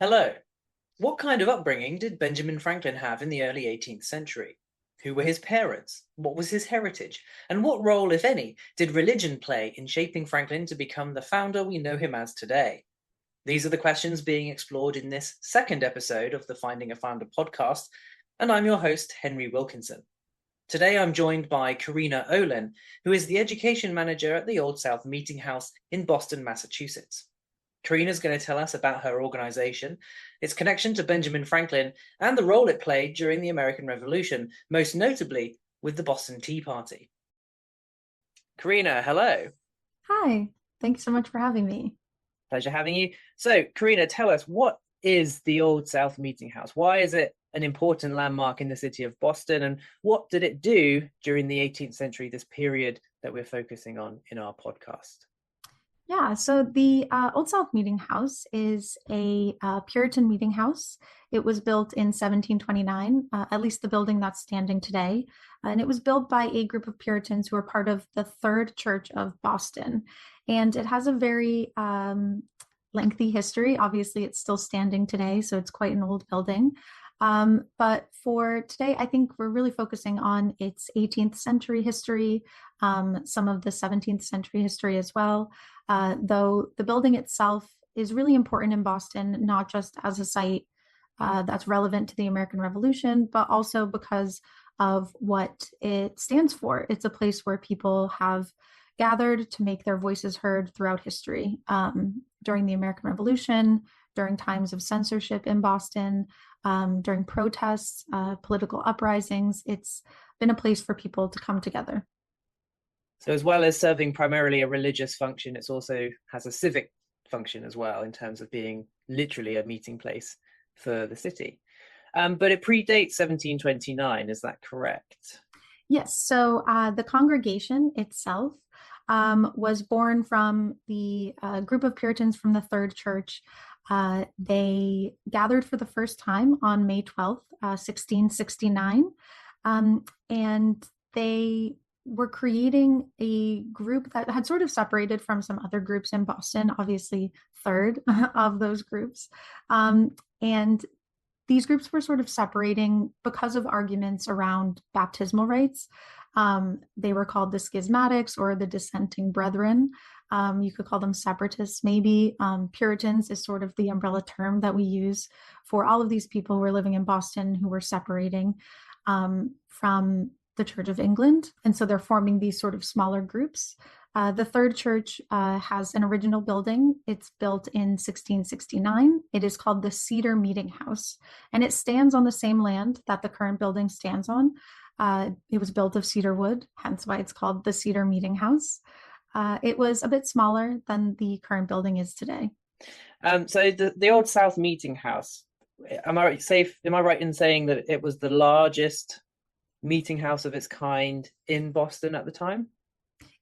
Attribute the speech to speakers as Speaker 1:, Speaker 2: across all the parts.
Speaker 1: Hello. What kind of upbringing did Benjamin Franklin have in the early 18th century? Who were his parents? What was his heritage? And what role, if any, did religion play in shaping Franklin to become the founder we know him as today? These are the questions being explored in this second episode of the Finding a Founder podcast, and I'm your host, Henry Wilkinson. Today I'm joined by Carina Ohlen, who is the education manager at the Old South Meeting House in Boston, Massachusetts. Karina's going to tell us about her organization, its connection to Benjamin Franklin, and the role it played during the American Revolution, most notably with the Boston Tea Party. Karina, hello.
Speaker 2: Hi, thanks so much for having me.
Speaker 1: Pleasure having you. So, Karina, tell us, what is the Old South Meeting House? Why is it an important landmark in the city of Boston, and what did it do during the 18th century, this period that we're focusing on in our podcast?
Speaker 2: Yeah, so the Old South Meeting House is a Puritan meeting house. It was built in 1729, at least the building that's standing today. And it was built by a group of Puritans who were part of the Third Church of Boston. And it has a very lengthy history. Obviously, it's still standing today, so it's quite an old building. But for today, I think we're really focusing on its 18th century history, some of the 17th century history as well. Though the building itself is really important in Boston, not just as a site that's relevant to the American Revolution, but also because of what it stands for. It's a place where people have gathered to make their voices heard throughout history. During the American Revolution, during times of censorship in Boston, during protests, political uprisings, it's been a place for people to come together.
Speaker 1: So, as well as serving primarily a religious function, it also has a civic function as well, in terms of being literally a meeting place for the city. But it predates 1729, is that correct?
Speaker 2: Yes, so the congregation itself was born from the group of Puritans from the Third Church. They gathered for the first time on May 12th, 1669, and they were creating a group that had sort of separated from some other groups in Boston, obviously third of those groups. And these groups were sort of separating because of arguments around baptismal rites. They were called the schismatics or the dissenting brethren. You could call them separatists, maybe. Puritans is sort of the umbrella term that we use for all of these people who were living in Boston who were separating from the Church of England. And so they're forming these sort of smaller groups. The Third Church has an original building. It's built in 1669. It is called the Cedar Meeting House, and it stands on the same land that the current building stands on. It was built of cedar wood, hence why it's called the Cedar Meeting House. It was a bit smaller than the current building is today.
Speaker 1: So the Old South Meeting House, am I right in saying that it was the largest meeting house of its kind in Boston at the time?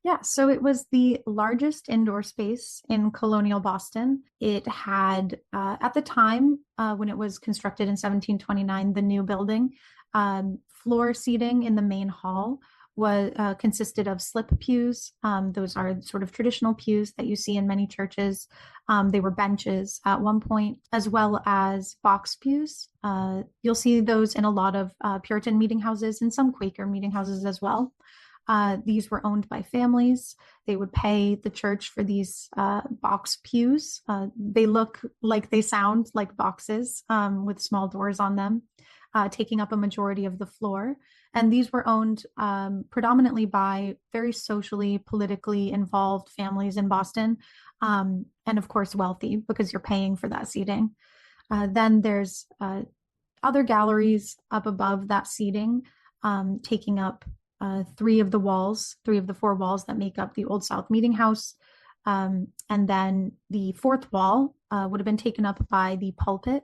Speaker 2: Yeah, so it was the largest indoor space in colonial Boston. It had, at the time when it was constructed in 1729, the new building, floor seating in the main hall was consisted of slip pews. Those are sort of traditional pews that you see in many churches. They were benches at one point, as well as box pews. You'll see those in a lot of Puritan meeting houses and some Quaker meeting houses as well. These were owned by families. They would pay the church for these box pews. They look like they sound like boxes with small doors on them, taking up a majority of the floor. And these were owned predominantly by very socially, politically involved families in Boston, and of course wealthy, because you're paying for that seating. Then there's other galleries up above that seating, taking up three of the four walls that make up the Old South Meeting House. And then the fourth wall would have been taken up by the pulpit.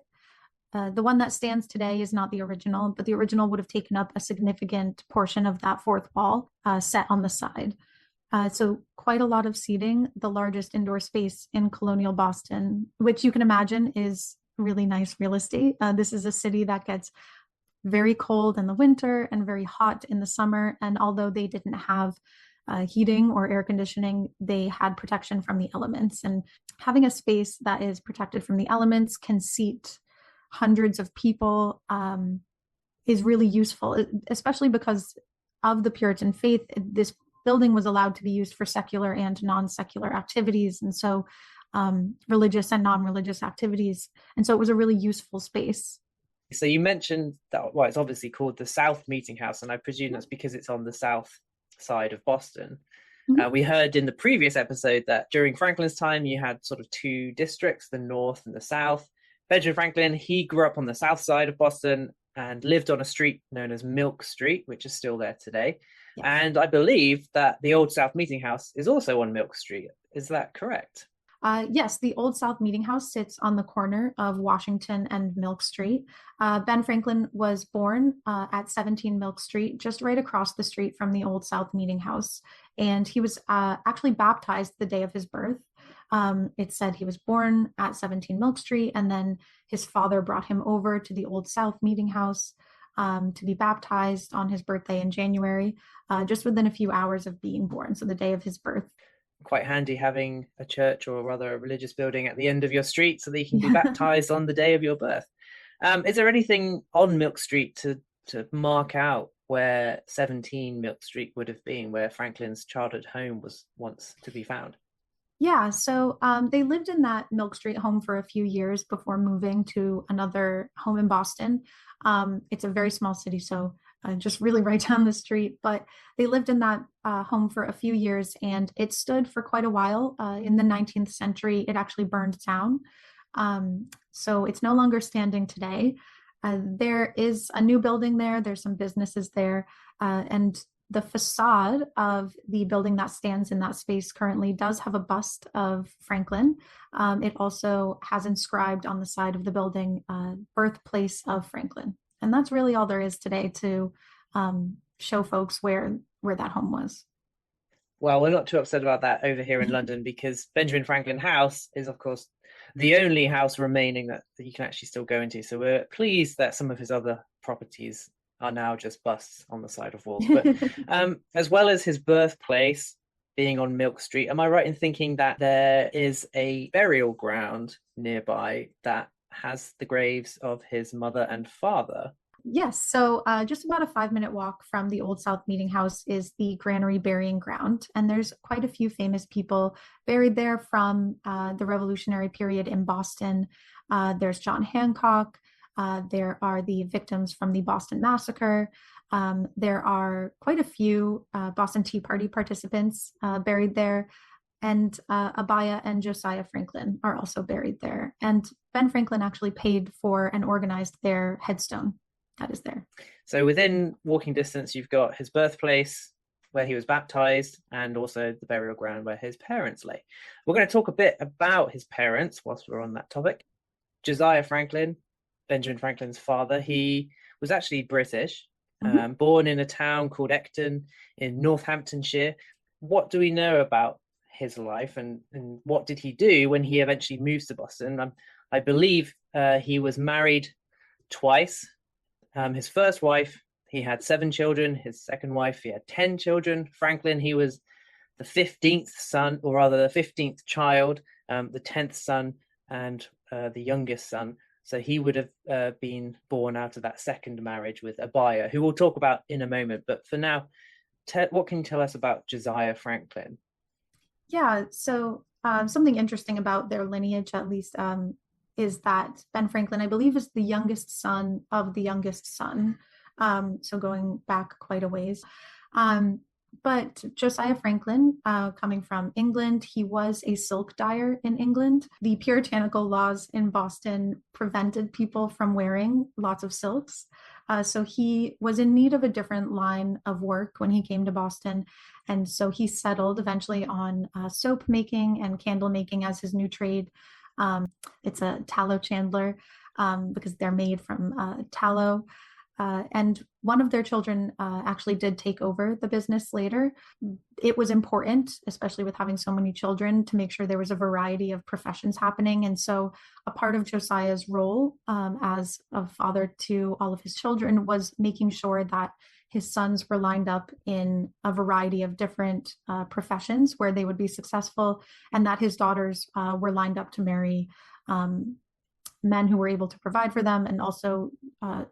Speaker 2: The one that stands today is not the original, but the original would have taken up a significant portion of that fourth wall set on the side. So quite a lot of seating, the largest indoor space in colonial Boston, which you can imagine is really nice real estate. This is a city that gets very cold in the winter and very hot in the summer. And although they didn't have heating or air conditioning, they had protection from the elements. And having a space that is protected from the elements can seat hundreds of people is really useful, especially because of the Puritan faith. This building was allowed to be used for secular and non-secular activities, and so religious and non-religious activities. And so it was a really useful space.
Speaker 1: So you mentioned that, well, it's obviously called the South Meeting House, and I presume that's because it's on the south side of Boston.
Speaker 2: Mm-hmm.
Speaker 1: We heard in the previous episode that during Franklin's time, you had sort of two districts, the North and the South. Benjamin Franklin, he grew up on the south side of Boston and lived on a street known as Milk Street, which is still there today.
Speaker 2: Yes.
Speaker 1: And I believe that the Old South Meeting House is also on Milk Street. Is that correct?
Speaker 2: Yes, the Old South Meeting House sits on the corner of Washington and Milk Street. Ben Franklin was born at 17 Milk Street, just right across the street from the Old South Meeting House. And he was actually baptized the day of his birth. It said he was born at 17 Milk Street, and then his father brought him over to the Old South Meeting House to be baptized on his birthday in January, just within a few hours of being born, so the day of his birth.
Speaker 1: Quite handy having a church, or rather a religious building, at the end of your street so that you can be baptized on the day of your birth. Is there anything on Milk Street to mark out where 17 Milk Street would have been, where Franklin's childhood home was once to be found?
Speaker 2: Yeah, so they lived in that Milk Street home for a few years before moving to another home in Boston. It's a very small city, so just really right down the street. But they lived in that home for a few years, and it stood for quite a while. In the 19th century, it actually burned down. So it's no longer standing today. There is a new building there. There's some businesses there. And the facade of the building that stands in that space currently does have a bust of Franklin. It also has inscribed on the side of the building, birthplace of Franklin. And that's really all there is today to show folks where that home was.
Speaker 1: Well, we're not too upset about that over here in London, because Benjamin Franklin House is, of course, the only house remaining that you can actually still go into. So we're pleased that some of his other properties are now just busts on the side of walls. But as well as his birthplace being on Milk Street, am I right in thinking that there is a burial ground nearby that has the graves of his mother and father?
Speaker 2: Yes, so just about a 5-minute walk from the Old South Meeting House is the Granary Burying Ground, and there's quite a few famous people buried there from the Revolutionary period in Boston. There's John Hancock. There are the victims from the Boston Massacre. There are quite a few Boston Tea Party participants buried there. And Abiah and Josiah Franklin are also buried there. And Ben Franklin actually paid for and organized their headstone that is there.
Speaker 1: So within walking distance, you've got his birthplace, where he was baptized, and also the burial ground where his parents lay. We're going to talk a bit about his parents whilst we're on that topic. Josiah Franklin, Benjamin Franklin's father, he was actually British, born in a town called Ecton in Northamptonshire. What do we know about his life, and what did he do when he eventually moves to Boston? I believe he was married twice. His first wife, he had 7 children. His second wife, he had 10 children. Franklin, he was the 15th son, or rather the 15th child, the 10th son, and the youngest son. So he would have been born out of that second marriage with Abiah, who we'll talk about in a moment. But for now, what can you tell us about Josiah Franklin?
Speaker 2: Yeah, so something interesting about their lineage, at least, is that Ben Franklin, I believe, is the youngest son of the youngest son. So going back quite a ways. But Josiah Franklin, coming from England, he was a silk dyer in England. The puritanical laws in Boston prevented people from wearing lots of silks. So he was in need of a different line of work when he came to Boston. And so he settled eventually on soap making and candle making as his new trade. It's a tallow chandler because they're made from tallow. And one of their children actually did take over the business later. It was important, especially with having so many children, to make sure there was a variety of professions happening. And so a part of Josiah's role as a father to all of his children was making sure that his sons were lined up in a variety of different professions where they would be successful, and that his daughters were lined up to marry men who were able to provide for them and also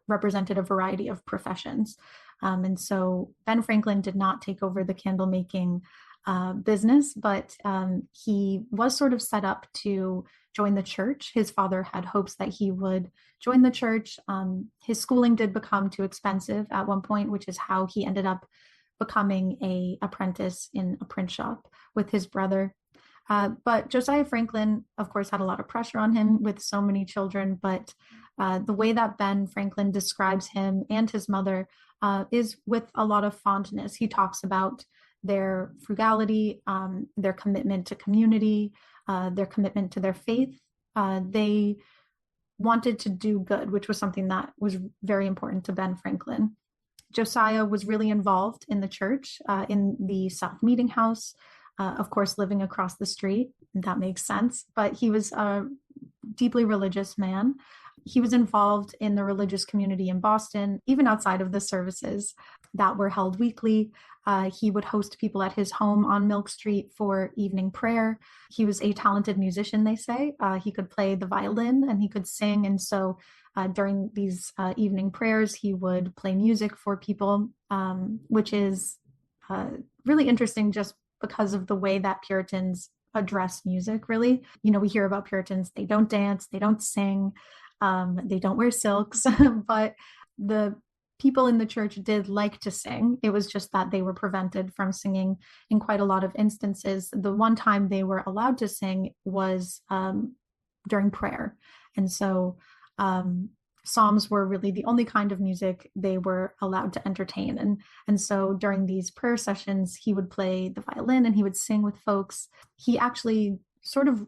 Speaker 2: represented a variety of professions. And so Ben Franklin did not take over the candle making business, but he was sort of set up to join the church. His father had hopes that he would join the church. His schooling did become too expensive at one point, which is how he ended up becoming an apprentice in a print shop with his brother. But Josiah Franklin, of course, had a lot of pressure on him with so many children. But the way that Ben Franklin describes him and his mother is with a lot of fondness. He talks about their frugality, their commitment to community, their commitment to their faith. They wanted to do good, which was something that was very important to Ben Franklin. Josiah was really involved in the church, in the South Meeting House, of course, living across the street. That makes sense. But he was a deeply religious man. He was involved in the religious community in Boston, even outside of the services that were held weekly. He would host people at his home on Milk Street for evening prayer. He was a talented musician, they say. He could play the violin and he could sing. And so during these evening prayers, he would play music for people, which is really interesting just because of the way that Puritans address music, really. You know, we hear about Puritans, they don't dance, they don't sing, they don't wear silks, but the people in the church did like to sing. It was just that they were prevented from singing in quite a lot of instances. The one time they were allowed to sing was during prayer. And so psalms were really the only kind of music they were allowed to entertain. And so during these prayer sessions, he would play the violin and he would sing with folks. He actually sort of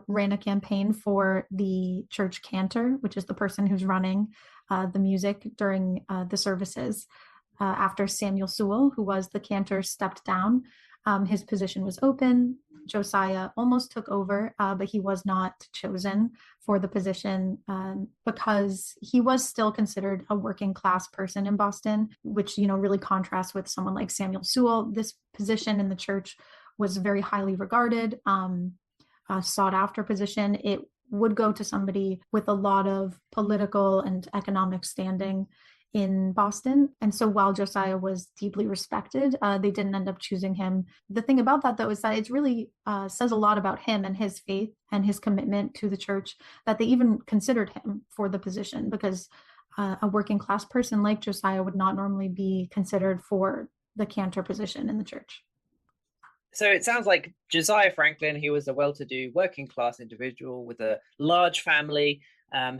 Speaker 2: ran a campaign for the church cantor, which is the person who's running the music during the services. After Samuel Sewall, who was the cantor, stepped down, his position was open. Josiah almost took over, but he was not chosen for the position because he was still considered a working class person in Boston, which, you know, really contrasts with someone like Samuel Sewall. This position in the church was very highly regarded, sought after position. It would go to somebody with a lot of political and economic standing in Boston. And so while Josiah was deeply respected, they didn't end up choosing him. The thing about that, though, is that it really says a lot about him and his faith and his commitment to the church that they even considered him for the position, because a working class person like Josiah would not normally be considered for the cantor position in the church.
Speaker 1: So it sounds like Josiah Franklin, he was a well-to-do working class individual with a large family,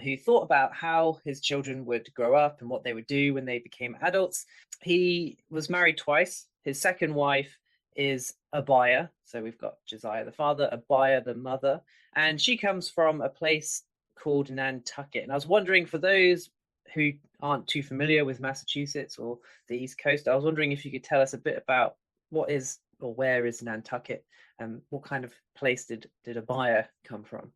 Speaker 1: who thought about how his children would grow up and what they would do when they became adults. He was married twice. His second wife is Abiah. So we've got Josiah the father, Abiah the mother, and she comes from a place called Nantucket. And I was wondering, for those who aren't too familiar with Massachusetts or the East Coast, I was wondering if you could tell us a bit about what is or where is Nantucket and what kind of place did Abiah come from?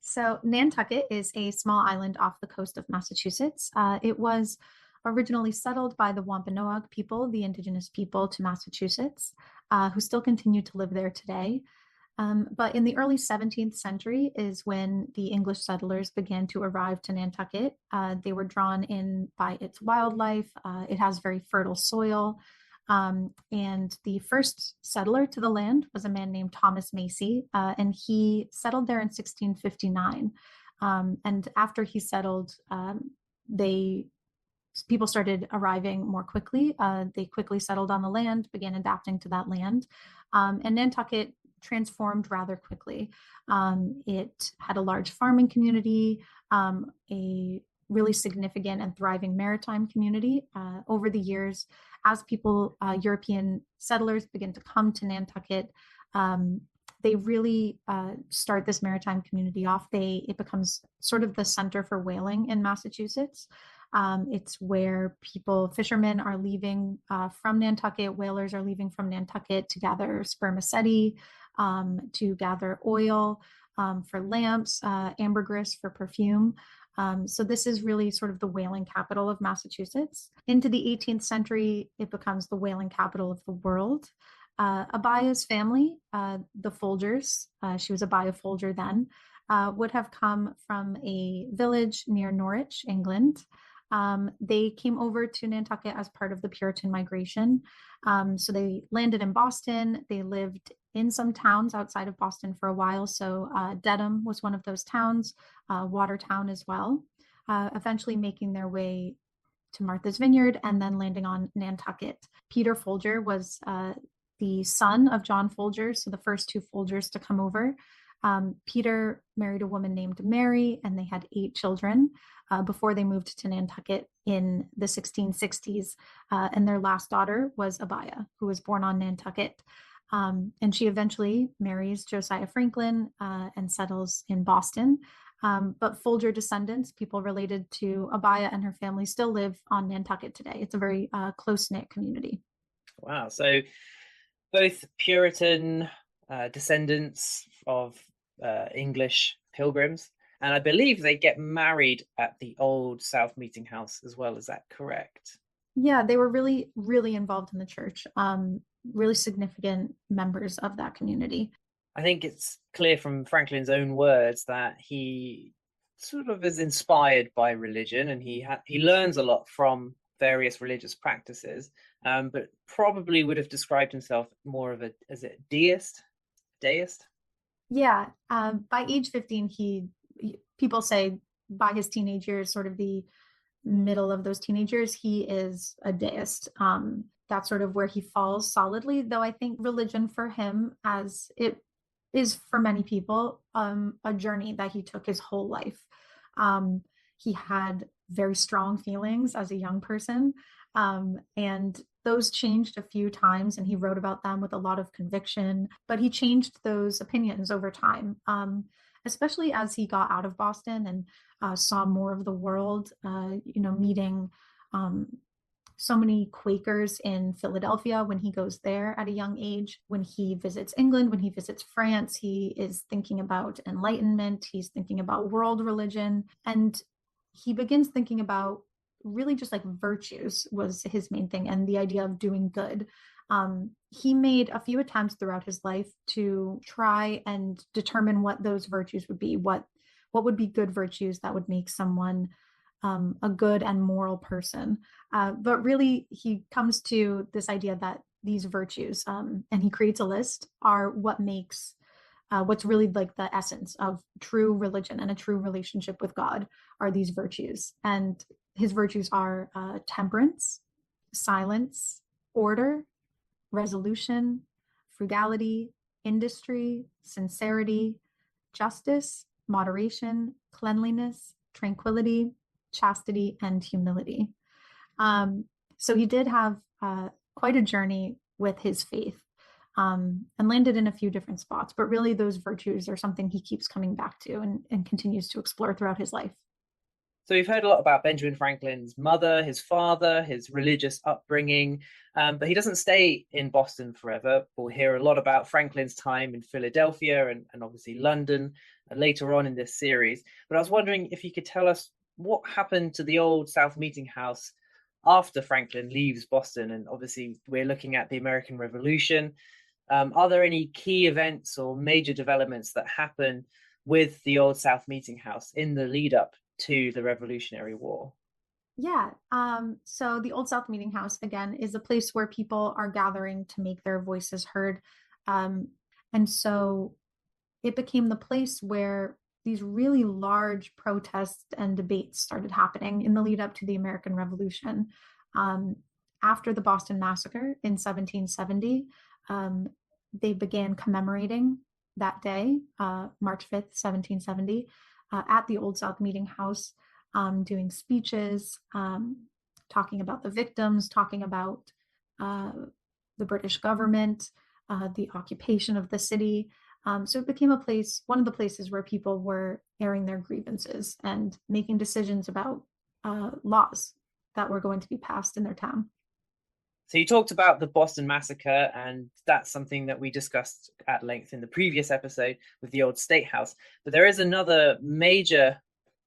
Speaker 2: So Nantucket is a small island off the coast of Massachusetts. It was originally settled by the Wampanoag people, the indigenous people to Massachusetts, who still continue to live there today. But in the early 17th century is when the English settlers began to arrive to Nantucket. They were drawn in by its wildlife. It has very fertile soil. And the first settler to the land was a man named Thomas Macy, and he settled there in 1659. And after he settled, people started arriving more quickly. They quickly settled on the land, began adapting to that land, and Nantucket transformed rather quickly. It had a large farming community, a really significant and thriving maritime community. Over the years, as European settlers begin to come to Nantucket, they really start this maritime community off. It becomes sort of the center for whaling in Massachusetts. It's where fishermen are leaving from Nantucket, whalers are leaving from Nantucket to gather spermaceti, to gather oil. for lamps, ambergris for perfume. So this is really sort of the whaling capital of Massachusetts. Into the 18th century, it becomes the whaling capital of the world. Abaya's family, the Folgers, she was Abaya Folger then, would have come from a village near Norwich, England. They came over to Nantucket as part of the Puritan migration. So they landed in Boston. They lived in some towns outside of Boston for a while. So Dedham was one of those towns, Watertown as well, eventually making their way to Martha's Vineyard and then landing on Nantucket. Peter Folger was the son of John Folger, so the first two Folgers to come over. Peter married a woman named Mary, and they had 8 children before they moved to Nantucket in the 1660s. And their last daughter was Abaya, who was born on Nantucket. And she eventually marries Josiah Franklin and settles in Boston. But Folger descendants, people related to Abaya and her family, still live on Nantucket today. It's a very close-knit community.
Speaker 1: Wow. So both Puritan descendants of English pilgrims, and I believe they get married at the Old South Meeting House as well. Is that correct?
Speaker 2: Yeah, they were really, really involved in the church, really significant members of that community.
Speaker 1: I think it's clear from Franklin's own words that he sort of is inspired by religion, and he learns a lot from various religious practices, but probably would have described himself more of as a deist.
Speaker 2: Yeah, by age 15, people say by his teenage years, sort of the middle of those teenage years, he is a deist. That's sort of where he falls solidly, though I think religion for him, as it is for many people, a journey that he took his whole life. He had very strong feelings as a young person, and those changed a few times, and he wrote about them with a lot of conviction, but he changed those opinions over time, especially as he got out of Boston and saw more of the world, meeting so many Quakers in Philadelphia when he goes there at a young age. When he visits England, when he visits France, he is thinking about enlightenment, he's thinking about world religion, and he begins thinking about really just like virtues was his main thing, and the idea of doing good. He made a few attempts throughout his life to try and determine what those virtues would be, what would be good virtues that would make someone a good and moral person. But really, he comes to this idea that these virtues, and he creates a list, are what makes what's really like the essence of true religion and a true relationship with God, are these virtues. And his virtues are temperance, silence, order, resolution, frugality, industry, sincerity, justice, moderation, cleanliness, tranquility, chastity, and humility. So he did have quite a journey with his faith, and landed in a few different spots, but really those virtues are something he keeps coming back to and continues to explore throughout his life.
Speaker 1: So we've heard a lot about Benjamin Franklin's mother, his father, his religious upbringing, but he doesn't stay in Boston forever. We'll hear a lot about Franklin's time in Philadelphia and obviously London later on in this series. But I was wondering if you could tell us what happened to the Old South Meeting House after Franklin leaves Boston. And obviously we're looking at the American Revolution. Are there any key events or major developments that happen with the Old South Meeting House in the lead up to the Revolutionary War?
Speaker 2: Yeah. So the Old South Meeting House, again, is a place where people are gathering to make their voices heard. And so it became the place where these really large protests and debates started happening in the lead up to the American Revolution. After the Boston Massacre in 1770, they began commemorating that day, March 5th, 1770, at the Old South Meeting House, doing speeches, talking about the victims, talking about the British government, the occupation of the city. So it became one of the places where people were airing their grievances and making decisions about laws that were going to be passed in their town.
Speaker 1: So you talked about the Boston Massacre, and that's something that we discussed at length in the previous episode with the old State House. But there is another major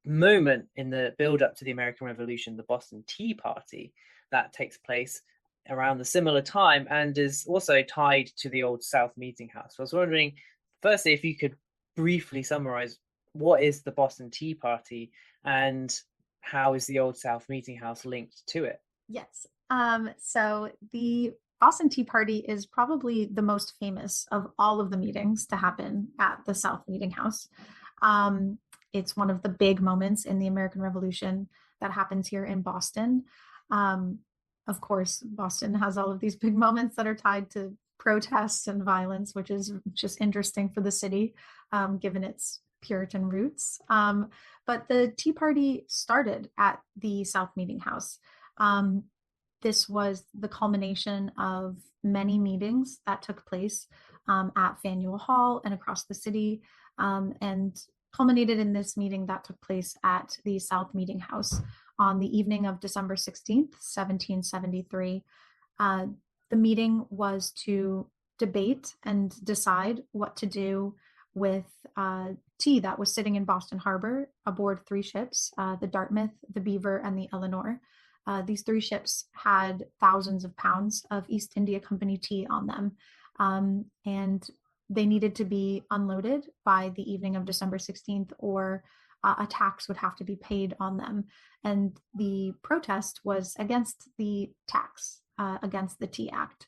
Speaker 1: moment in the build up to the American Revolution, the Boston Tea Party, that takes place around the similar time and is also tied to the old South Meeting House. So I was wondering, firstly, if you could briefly summarize what is the Boston Tea Party and how is the old South Meeting House linked to it?
Speaker 2: Yes. So the Boston Tea Party is probably the most famous of all of the meetings to happen at the South Meeting House. It's one of the big moments in the American Revolution that happens here in Boston. Of course, Boston has all of these big moments that are tied to protests and violence, which is just interesting for the city, given its Puritan roots. But the Tea Party started at the South Meeting House. This was the culmination of many meetings that took place at Faneuil Hall and across the city, and culminated in this meeting that took place at the South Meeting House on the evening of December 16th, 1773. The meeting was to debate and decide what to do with tea that was sitting in Boston Harbor aboard three ships, the Dartmouth, the Beaver, and the Eleanor. These three ships had thousands of pounds of East India Company tea on them, and they needed to be unloaded by the evening of December 16th, or a tax would have to be paid on them. And the protest was against the tax, against the Tea Act.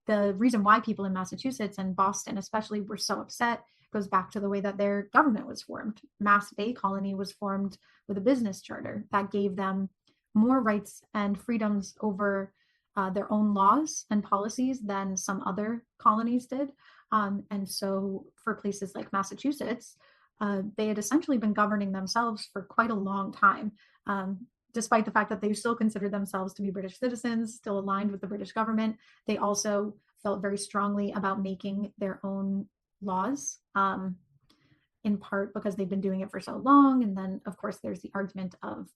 Speaker 2: The reason why people in Massachusetts and Boston especially were so upset goes back to the way that their government was formed. Mass Bay Colony was formed with a business charter that gave them more rights and freedoms over their own laws and policies than some other colonies did. And so for places like Massachusetts, they had essentially been governing themselves for quite a long time, despite the fact that they still considered themselves to be British citizens, still aligned with the British government. They also felt very strongly about making their own laws, in part because they've been doing it for so long. And then, of course, there's the argument of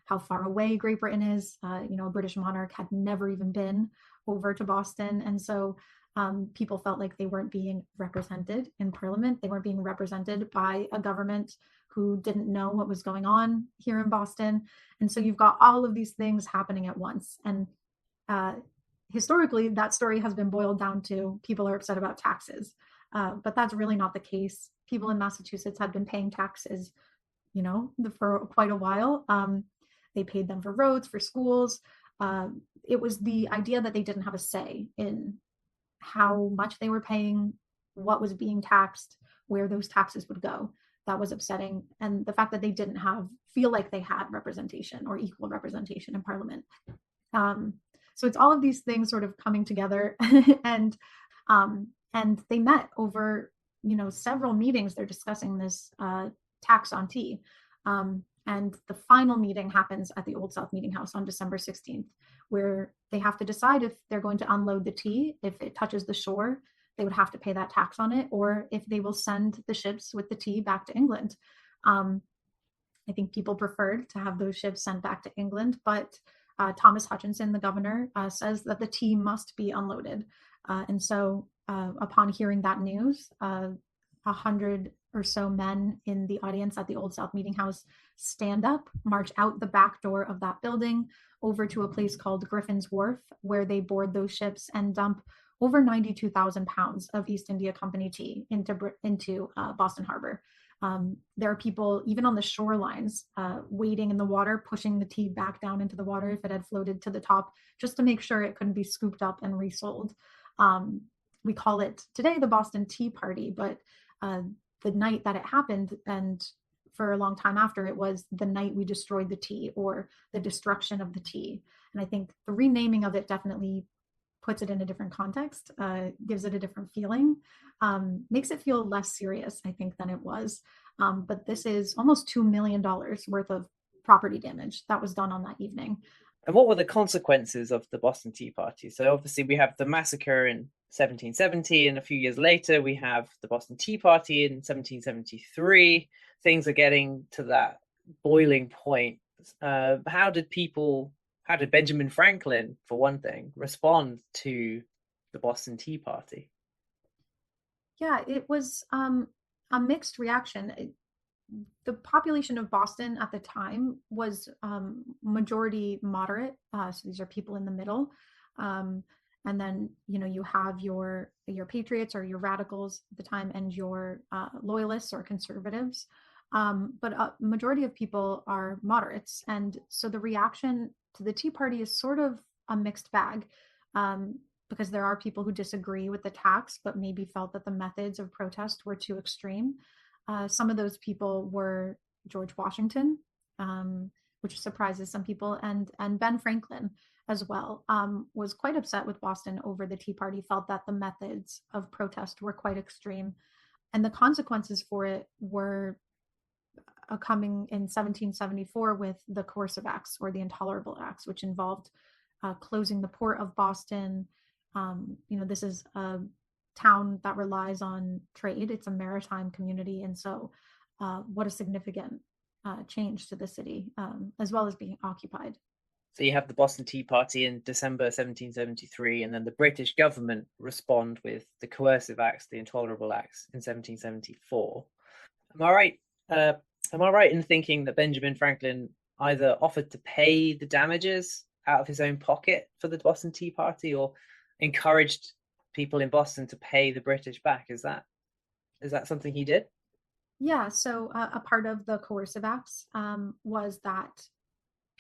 Speaker 2: how far away Great Britain is. A British monarch had never even been over to Boston. And so people felt like they weren't being represented in Parliament. They weren't being represented by a government who didn't know what was going on here in Boston. And so you've got all of these things happening at once. And historically, that story has been boiled down to people are upset about taxes. But that's really not the case. People in Massachusetts had been paying taxes, for quite a while. They paid them for roads, for schools. It was the idea that they didn't have a say in how much they were paying, what was being taxed, where those taxes would go. That was upsetting. And the fact that they didn't feel like they had representation or equal representation in Parliament. So it's all of these things sort of coming together, and they met over, several meetings. They're discussing this tax on tea. And the final meeting happens at the Old South Meeting House on December 16th, where they have to decide if they're going to unload the tea. If it touches the shore, they would have to pay that tax on it, or if they will send the ships with the tea back to England. I think people preferred to have those ships sent back to England, but Thomas Hutchinson, the governor, says that the tea must be unloaded. And so upon hearing that news, 100 or so men in the audience at the Old South Meeting House stand up, march out the back door of that building over to a place called Griffin's Wharf, where they board those ships and dump over 92,000 pounds of East India Company tea into Boston Harbor. There are people even on the shorelines waiting in the water, pushing the tea back down into the water if it had floated to the top, just to make sure it couldn't be scooped up and resold. We call it today the Boston Tea Party, but the night that it happened, and for a long time after, it was the night we destroyed the tea, or the destruction of the tea. And I think the renaming of it definitely puts it in a different context, gives it a different feeling, makes it feel less serious, I think, than it was. But this is almost $2 million worth of property damage that was done on that evening.
Speaker 1: And what were the consequences of the Boston Tea Party? So obviously we have the massacre in 1770, and a few years later we have the Boston Tea Party in 1773. Things are getting to that boiling point. How did How did Benjamin Franklin, for one thing, respond to the Boston Tea Party?
Speaker 2: Yeah, it was a mixed reaction. The population of Boston at the time was majority moderate. So these are people in the middle. Um, and then, you have your patriots or your radicals at the time and your loyalists or conservatives. But a majority of people are moderates. And so the reaction to the Tea Party is sort of a mixed bag. Because there are people who disagree with the tax, but maybe felt that the methods of protest were too extreme. Some of those people were George Washington, which surprises some people, and Ben Franklin as well, was quite upset with Boston over the Tea Party, felt that the methods of protest were quite extreme. And the consequences for it were coming in 1774 with the Coercive Acts or the Intolerable Acts, which involved closing the port of Boston. This is a town that relies on trade. It's a maritime community. And so what a significant change to the city, as well as being occupied.
Speaker 1: So you have the Boston Tea Party in December 1773, and then the British government respond with the Coercive Acts, the Intolerable Acts in 1774. Am I right? Am I right in thinking that Benjamin Franklin either offered to pay the damages out of his own pocket for the Boston Tea Party, or encouraged people in Boston to pay the British back? Is that something he did?
Speaker 2: Yeah, so a part of the Coercive Acts was that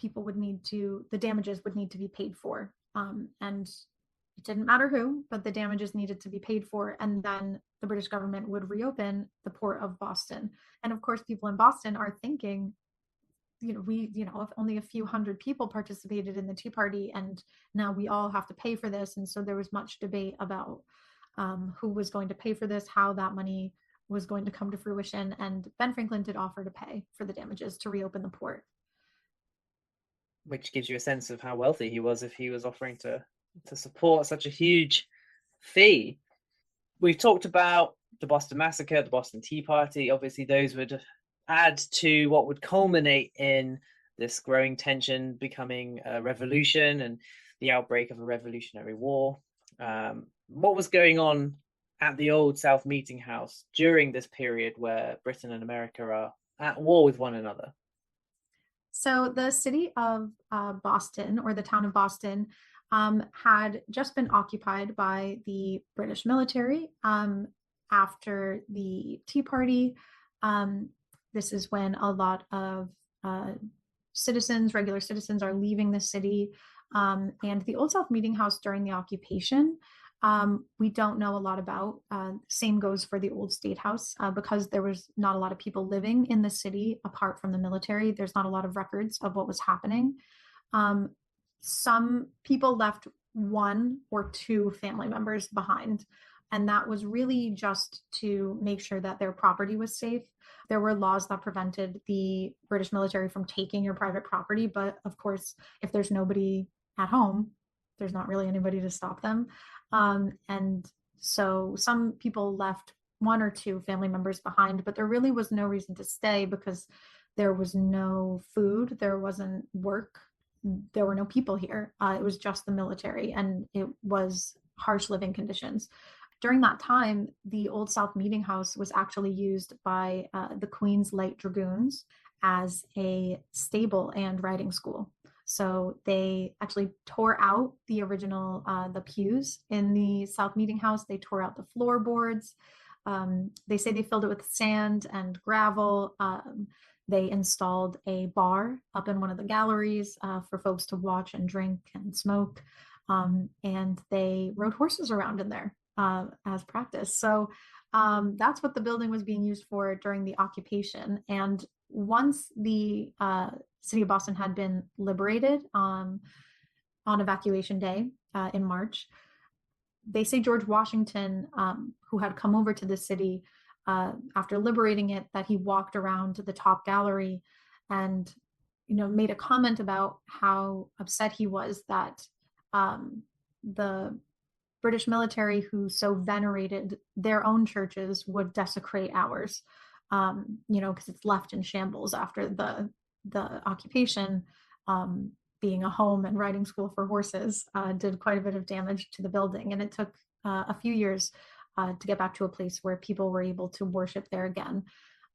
Speaker 2: the damages would need to be paid for. And it didn't matter who, but the damages needed to be paid for. And then the British government would reopen the port of Boston. And of course, people in Boston are thinking, if only a few hundred people participated in the Tea Party, and now we all have to pay for this. And so there was much debate about who was going to pay for this, how that money was going to come to fruition. And Ben Franklin did offer to pay for the damages to reopen the port.
Speaker 1: Which gives you a sense of how wealthy he was if he was offering to support such a huge fee. We've talked about the Boston Massacre, the Boston Tea Party. Obviously, those would add to what would culminate in this growing tension becoming a revolution and the outbreak of a Revolutionary War. What was going on at the Old South Meeting House during this period where Britain and America are at war with one another?
Speaker 2: So the city of Boston, or the town of Boston, had just been occupied by the British military after the Tea Party. This is when a lot of regular citizens, are leaving the city. And the Old South Meeting House during the occupation, we don't know a lot about. Same goes for the Old State House, because there was not a lot of people living in the city apart from the military. There's not a lot of records of what was happening. Some people left one or two family members behind, and that was really just to make sure that their property was safe. There were laws that prevented the British military from taking your private property, but of course, if there's nobody at home, there's not really anybody to stop them. And so some people left one or two family members behind, but there really was no reason to stay because there was no food, there wasn't work, there were no people here. It was just the military, and it was harsh living conditions. During that time, the Old South Meeting House was actually used by the Queen's Light Dragoons as a stable and riding school. So they actually tore out the original, the pews in the South Meeting House. They tore out the floorboards. They say they filled it with sand and gravel. They installed a bar up in one of the galleries for folks to watch and drink and smoke. And they rode horses around in there as practice. So that's what the building was being used for during the occupation. And once the city of Boston had been liberated on evacuation day in March, they say George Washington, who had come over to the city after liberating it, that he walked around to the top gallery and made a comment about how upset he was that the British military, who so venerated their own churches, would desecrate ours, because it's left in shambles after the occupation. being a home and riding school for horses, did quite a bit of damage to the building. And it took a few years to get back to a place where people were able to worship there again.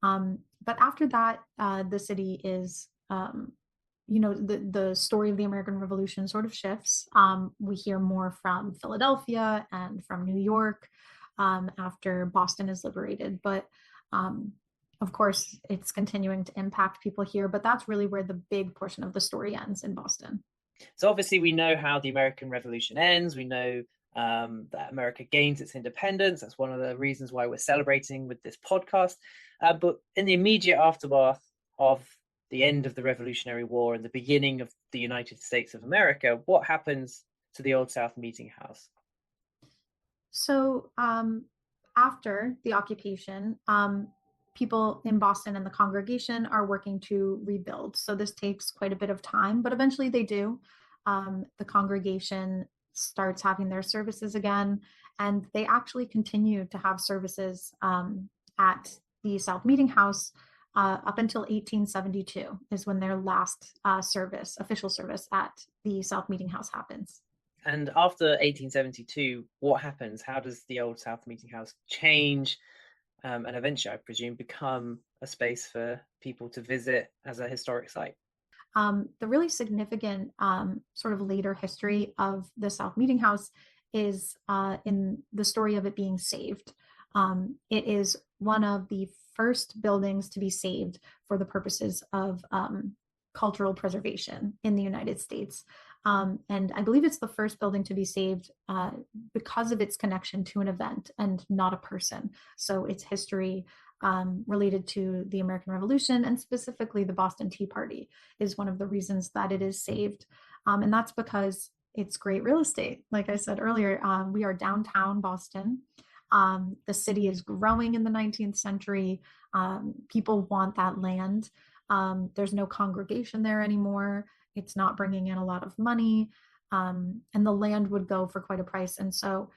Speaker 2: But after that, the city is, the story of the American Revolution sort of shifts. We hear more from Philadelphia and from New York after Boston is liberated. But of course, it's continuing to impact people here, but that's really where the big portion of the story ends in Boston.
Speaker 1: So obviously we know how the American Revolution ends. We know that America gains its independence. That's one of the reasons why we're celebrating with this podcast. But in the immediate aftermath of the end of the Revolutionary War and the beginning of the United States of America, what happens to the Old South Meeting House?
Speaker 2: So after the occupation, people in Boston and the congregation are working to rebuild. So this takes quite a bit of time, but eventually they do. The congregation starts having their services again, and they actually continue to have services at the South Meeting House up until 1872 is when their last official service at the South Meeting House happens.
Speaker 1: And after 1872, what happens? How does the Old South Meeting House change? And eventually, I presume, become a space for people to visit as a historic site?
Speaker 2: The really significant sort of later history of the South Meeting House is in the story of it being saved. It is one of the first buildings to be saved for the purposes of cultural preservation in the United States. And I believe it's the first building to be saved because of its connection to an event and not a person. So its history related to the American Revolution and specifically the Boston Tea Party is one of the reasons that it is saved. And that's because it's great real estate. Like I said earlier, we are downtown Boston. The city is growing in the 19th century. People want that land. There's no congregation there anymore. It's not bringing in a lot of money, and the land would go for quite a price. And so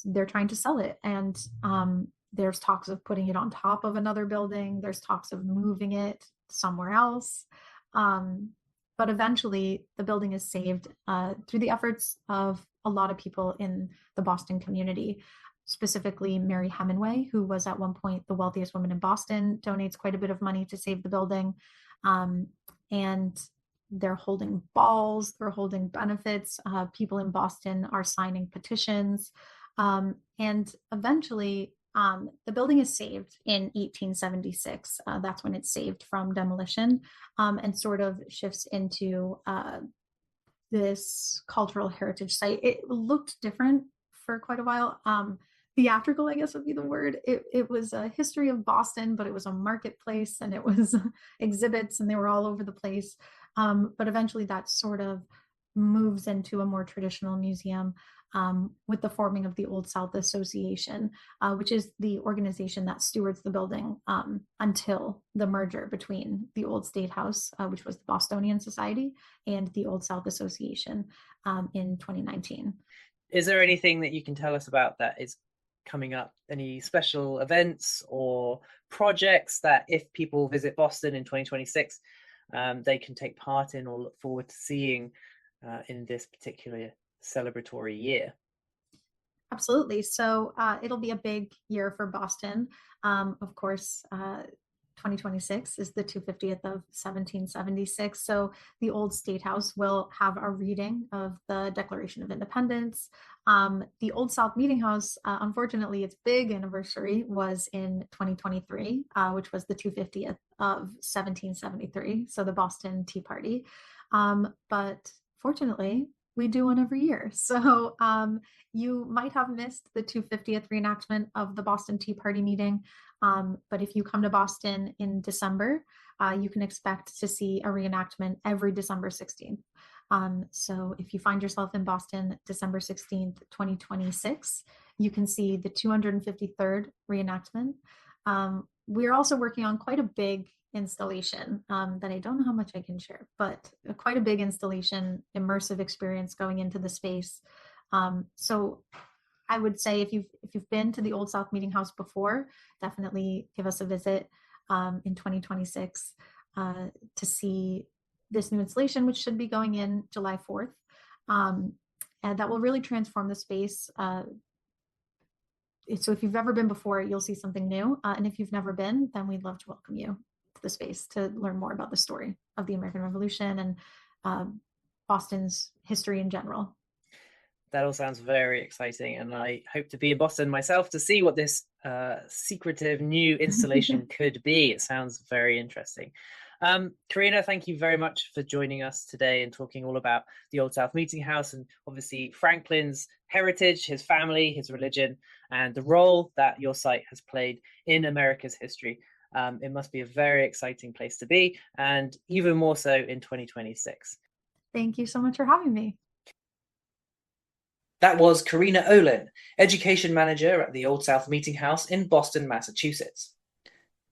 Speaker 2: they're trying to sell it. And there's talks of putting it on top of another building. There's talks of moving it somewhere else. But eventually the building is saved through the efforts of a lot of people in the Boston community. Specifically, Mary Hemingway, who was at one point the wealthiest woman in Boston, donates quite a bit of money to save the building. And they're holding balls, they're holding benefits. People in Boston are signing petitions. And eventually, the building is saved in 1876. That's when it's saved from demolition and sort of shifts into this cultural heritage site. It looked different for quite a while. Theatrical, I guess would be the word. It was a history of Boston, but it was a marketplace and it was exhibits and they were all over the place. But eventually that sort of moves into a more traditional museum with the forming of the Old South Association, which is the organization that stewards the building until the merger between the Old State House, which was the Bostonian Society, and the Old South Association in 2019.
Speaker 1: Is there anything that you can tell us about that is coming up? Any special events or projects that if people visit Boston in 2026, they can take part in or look forward to seeing in this particular celebratory year?
Speaker 2: Absolutely. So it'll be a big year for Boston. Of course, 2026 is the 250th of 1776. So the Old State House will have a reading of the Declaration of Independence. The Old South Meeting House, unfortunately, its big anniversary was in 2023, which was the 250th of 1773. So the Boston Tea Party. But fortunately, we do one every year. So you might have missed the 250th reenactment of the Boston Tea Party meeting. But if you come to Boston in December, you can expect to see a reenactment every December 16th. So if you find yourself in Boston, December 16th, 2026, you can see the 253rd reenactment. We're also working on quite a big installation that I don't know how much I can share, but quite a big installation, immersive experience going into the space. So I would say if you've been to the Old South Meeting House before, definitely give us a visit in 2026 to see this new installation, which should be going in July 4th. And that will really transform the space. So if you've ever been before, you'll see something new. And if you've never been, then we'd love to welcome you to the space to learn more about the story of the American Revolution and Boston's history in general.
Speaker 1: That all sounds very exciting, and I hope to be in Boston myself to see what this secretive new installation could be. It sounds very interesting. Carina, thank you very much for joining us today and talking all about the Old South Meeting House and obviously Franklin's heritage, his family, his religion, and the role that your site has played in America's history. It must be a very exciting place to be, and even more so in 2026.
Speaker 2: Thank you so much for having me.
Speaker 1: That was Carina Ohlen, Education Manager at the Old South Meeting House in Boston, Massachusetts.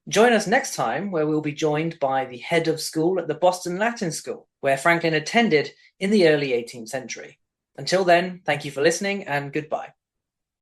Speaker 1: Join us next time, where we'll be joined by the head of school at the Boston Latin School, where Franklin attended in the early 18th century. Until then, thank you for listening and goodbye.